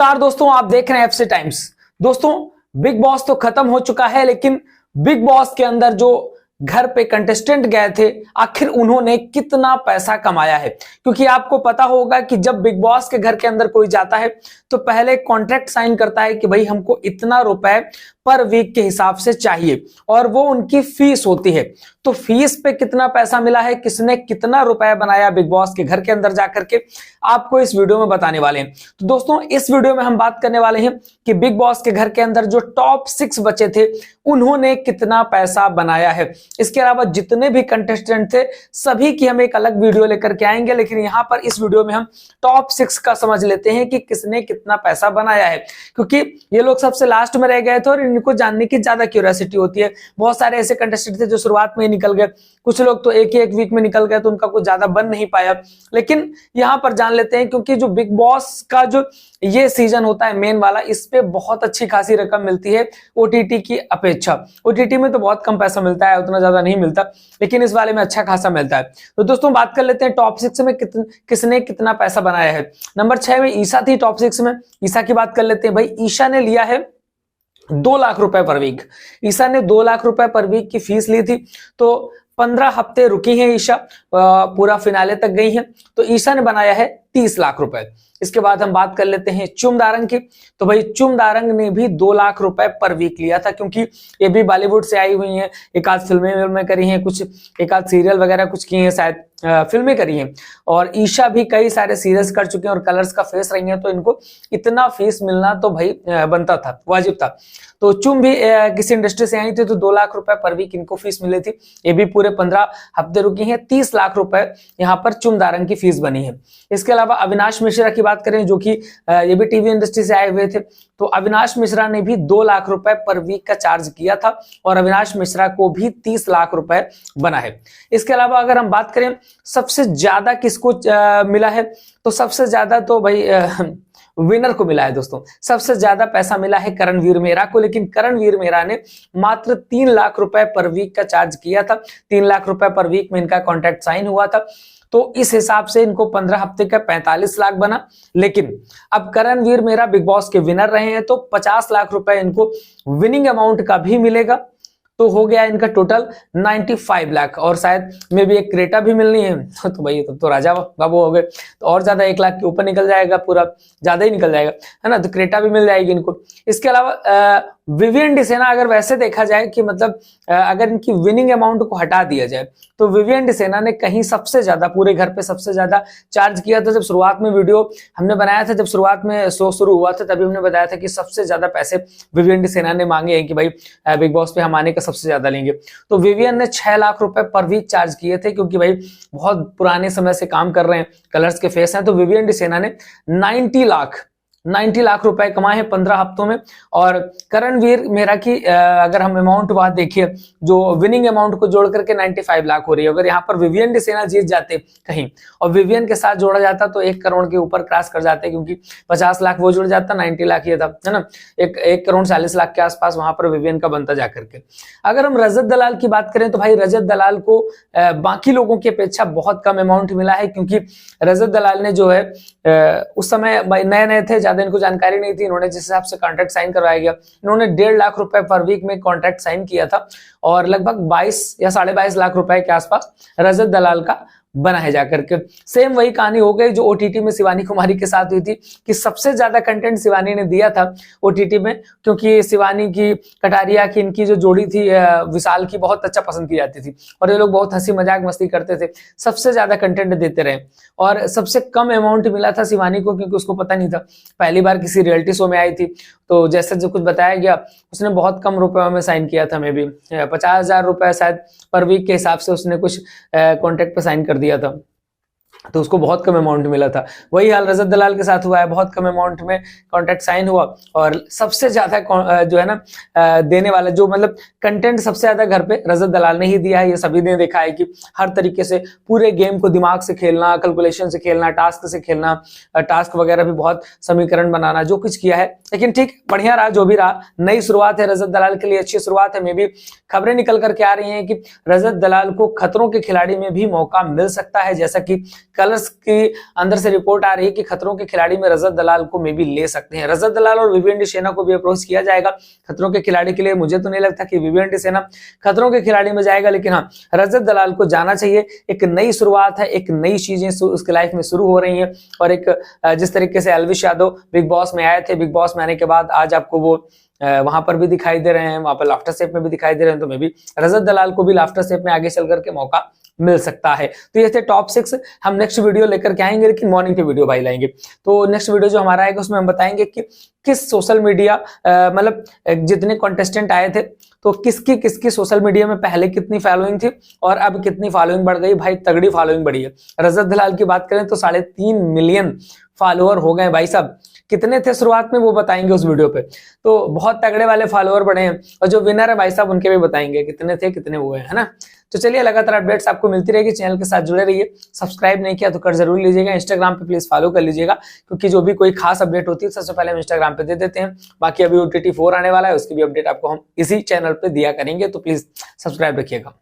नमस्कार दोस्तों, आप देख रहे हैं एफसी टाइम्स। दोस्तों, बिग बॉस तो खत्म हो चुका है, लेकिन बिग बॉस के अंदर जो घर पे कंटेस्टेंट गए थे, आखिर उन्होंने कितना पैसा कमाया है। क्योंकि आपको पता होगा कि जब बिग बॉस के घर के अंदर कोई जाता है तो पहले कॉन्ट्रैक्ट साइन करता है कि भाई हमको इतना रुपए पर वीक के हिसाब से चाहिए, और वो उनकी फीस होती है। तो फीस पे कितना पैसा मिला है, किसने कितना रुपया बनाया बिग बॉस के घर के अंदर जाकर के, आपको इस वीडियो में बताने वाले हैं। तो दोस्तों, इस वीडियो में हम बात करने वाले हैं कि बिग बॉस के घर के अंदर जो टॉप 6 बचे थे उन्होंने कितना पैसा बनाया है। इसके अलावा जितने भी कंटेस्टेंट थे सभी की हम एक अलग वीडियो लेकर के आएंगे, लेकिन यहां पर इस वीडियो में हम टॉप 6 का समझ लेते हैं कि किसने कितना पैसा बनाया है। क्योंकि ये लोग सबसे लास्ट में रह गए थे और इनको जानने की ज्यादा क्यूरियोसिटी होती है। बहुत सारे ऐसे कंटेस्टेंट थे जो शुरुआत में निकल गए, कुछ लोग तो एक ही एक वीक में निकल गए, तो उनका कुछ ज्यादा बन नहीं पाया। लेकिन यहां पर जान लेते हैं, क्योंकि जो बिग बॉस का जो ये सीजन होता है मेन वाला, इस पे बहुत अच्छी खासी रकम मिलती है ओटीटी की अपेक्षा। ओटीटी में तो बहुत कम पैसा मिलता है, उतना ज्यादा नहीं मिलता, लेकिन इस वाले में अच्छा खासा मिलता है। तो दोस्तों, बात कर लेते हैं टॉप 6 में किसने कितना पैसा बनाया है। नंबर 6 में ईशा थी। टॉप 6 में ईशा की बात कर लेते हैं। भाई, ईशा ने लिया है 2 लाख रुपए पर वीक। ईशा ने 2 लाख रुपए पर वीक की फीस ली थी। तो 15 हफ्ते रुकी है ईशा, पूरा फिनाले तक गई है, तो ईशा ने बनाया है 30 लाख रुपए। इसके बाद हम बात कर लेते हैं चुमदारंग की। तो भाई, चुमदारंग ने भी 2 लाख रुपए पर वीक लिया था, क्योंकि ये भी बॉलीवुड से आई हुई हैं, एक आध फिल्में करी हैं, कुछ एक आध सीरियल वगैरह कुछ किए हैं, शायद फिल्में करी हैं। और ईशा भी कई सारे सीरियल्स कर चुके हैं और कलर्स का फेस रही हैं, तो इनको इतना फीस मिलना तो भाई बनता था, वाजिब था। तो चुम भी किसी इंडस्ट्री से आई थी, तो 2 लाख रुपए पर वीक इनको फीस मिली थी। ये भी पूरे 15 हफ्ते रुकी हैं। 30 लाख रुपए यहाँ पर चुमदारंग की फीस बनी है। इसके अलावा अविनाश मिश्रा की बात करें, जो कि ये भी टीवी इंडस्ट्री से आए हुए थे, तो अविनाश मिश्रा ने भी 2 लाख रुपए पर वीक का चार्ज किया था, और अविनाश मिश्रा को भी 30 लाख रुपए बना है। इसके अलावा अगर हम बात करें सबसे ज्यादा किसको मिला है, तो सबसे ज्यादा तो भाई विनर को मिला है। दोस्तों, सबसे ज्यादा पैसा मिला है करणवीर मेहरा को, लेकिन करणवीर मेहरा ने मात्र 3 लाख रुपए पर वीक का चार्ज किया था। 3 लाख रुपए पर वीक में इनका कॉन्ट्रैक्ट साइन हुआ था, तो इस हिसाब से इनको 15 हफ्ते का 45 लाख बना। लेकिन अब करणवीर मेहरा बिग बॉस के विनर रहे हैं, तो 50 लाख रुपए इनको विनिंग अमाउंट का भी मिलेगा, तो हो गया इनका टोटल 95 लाख। और शायद में भी एक क्रेटा भी मिलनी है, तो भाई तो राजा बाबू हो गए, तो और ज्यादा 1 लाख के ऊपर निकल जाएगा, पूरा ज्यादा ही निकल जाएगा, है ना। तो क्रेटा भी मिल जाएगी इनको। इसके अलावा विवियन डिसेना, अगर वैसे देखा जाए कि मतलब अगर इनकी विनिंग अमाउंट को हटा दिया जाए, तो विवियन डिसेना ने कहीं सबसे ज्यादा पूरे घर पे सबसे ज्यादा चार्ज किया था। जब शुरुआत में वीडियो हमने बनाया था, जब शुरुआत में शो शुरू हुआ था, तभी हमने बताया था कि सबसे ज्यादा पैसे विवियन डिसेना ने मांगे हैं कि भाई बिग बॉस पे हम आने का सबसे ज्यादा लेंगे। तो विवियन ने 6 लाख रुपए पर वीक चार्ज किए थे, क्योंकि भाई बहुत पुराने समय से काम कर रहे हैं, कलर्स के फेस हैं। तो विवियन डिसेना ने 90 लाख रुपए कमाए हैं 15 हफ्तों में। और करणवीर मेहरा की अगर हम अमाउंट बात देखिए, जो विनिंग अमाउंट को जोड़ करके 95 लाख हो रही है। अगर यहाँ पर विवियन डिसेना जीत जाते कहीं और विवियन के साथ जोड़ा जाता, तो 1 करोड़ के ऊपर क्रॉस कर जाते, क्योंकि 50 लाख वो जुड़ जाता, 90 लाख ये था, है ना। 1 करोड़ 40 लाख के आसपास वहां पर विवियन का बनता जाकर के। अगर हम रजत दलाल की बात करें, तो भाई रजत दलाल को बाकी लोगों की अपेक्षा बहुत कम अमाउंट मिला है, क्योंकि रजत दलाल ने जो है उस समय नए थे, ज्यादा इनको जानकारी नहीं थी। इन्होंने जिस हिसाब से कॉन्ट्रैक्ट साइन करवाया गया, इन्होंने 1.5 लाख रुपए पर वीक में कॉन्ट्रैक्ट साइन किया था, और लगभग 22 या 22.5 लाख रुपए के आसपास रजत दलाल का बना है जाकर के। सेम वही कहानी हो गई जो ओटीटी में शिवानी कुमारी के साथ हुई थी, कि सबसे ज्यादा कंटेंट शिवानी ने दिया था ओटीटी में, क्योंकि शिवानी की कटारिया की इनकी जो जोड़ी थी विशाल की बहुत अच्छा पसंद की जाती थी, और ये लोग बहुत हंसी मजाक मस्ती करते थे, सबसे ज्यादा कंटेंट देते रहे। और सबसे कम अमाउंट मिला था शिवानी को, क्योंकि उसको पता नहीं था, पहली बार किसी रियलिटी शो में आई थी, तो जैसे जो कुछ बताया गया उसने बहुत कम रुपए में साइन किया था। मे भी 50,000 रुपए शायद पर वीक के हिसाब से उसने कुछ कॉन्ट्रैक्ट पे साइन कर दिया था, तो उसको बहुत कम अमाउंट मिला था। वही हाल रजत दलाल के साथ हुआ है, बहुत कम अमाउंट में कॉन्ट्रैक्ट साइन हुआ, और सबसे ज्यादा जो है ना देने वाला, जो मतलब कंटेंट सबसे ज्यादा घर पे रजत दलाल ने ही दिया है। ये सभी ने देखा है कि हर तरीके से पूरे गेम को दिमाग से खेलना, कैलकुलेशन से खेलना, टास्क से खेलना, टास्क वगैरह भी बहुत समीकरण बनाना, जो कुछ किया है। लेकिन ठीक, बढ़िया रहा जो भी रहा, नई शुरुआत है रजत दलाल के लिए, अच्छी शुरुआत है। मे भी खबरें निकल करके आ रही हैं कि रजत दलाल को खतरों के खिलाड़ी में भी मौका मिल सकता है, जैसा कि कलर्स की अंदर से रिपोर्ट आ रही है कि खतरों के खिलाड़ी में रजत दलाल को मे भी ले सकते हैं। रजत दलाल और विवेंद्र सेना को भी अप्रोच किया जाएगा खतरों के खिलाड़ी के लिए। मुझे तो नहीं लगता कि विवेंद्र सेना खतरों के खिलाड़ी में जाएगा, लेकिन हाँ, रजत दलाल को जाना चाहिए। एक नई शुरुआत है, एक नई चीजें उसके लाइफ में शुरू हो रही हैं। और एक जिस तरीके से एल्विश यादव बिग बॉस में आए थे, बिग बॉस में आने के बाद आज आपको वो वहां पर भी दिखाई दे रहे हैं, वहां पर लाफ्टर शेफ में भी दिखाई दे रहे हैं, तो मे भी रजत दलाल को भी लाफ्टर शेफ में आगे चल करके मौका मिल सकता है। तो ये थे टॉप 6। हम नेक्स्ट वीडियो लेकर के आएंगे, लेकिन मॉर्निंग पे वीडियो भाई लाएंगे। तो नेक्स्ट वीडियो जो हमारा आएगा उसमें हम बताएंगे कि किस सोशल मीडिया मतलब जितने कॉन्टेस्टेंट आए थे तो किसकी सोशल मीडिया में पहले कितनी फॉलोइंग थी और अब कितनी फॉलोइंग बढ़ गई। भाई तगड़ी फॉलोइंग बढ़ी है। रजत दलाल की बात करें तो 3.5 मिलियन फॉलोअर हो गए भाई साहब। कितने थे शुरुआत में वो बताएंगे उस वीडियो पे। तो बहुत तगड़े वाले फॉलोअर बढ़े हैं, और जो विनर है भाई साहब उनके भी बताएंगे कितने थे कितने हुए, है ना। तो चलिए, लगातार अपडेट्स आपको मिलती रहेगी, चैनल के साथ जुड़े रहिए। सब्सक्राइब नहीं किया तो कर जरूर लीजिएगा। इंस्टाग्राम पे प्लीज फॉलो कर लीजिएगा, क्योंकि जो भी कोई खास अपडेट होती है सबसे पहले हम इंस्टाग्राम पे दे देते हैं। बाकी अभी OTT 4 आने वाला है, उसकी भी अपडेट आपको हम इसी चैनल पे दिया करेंगे, तो प्लीज सब्सक्राइब रखिएगा।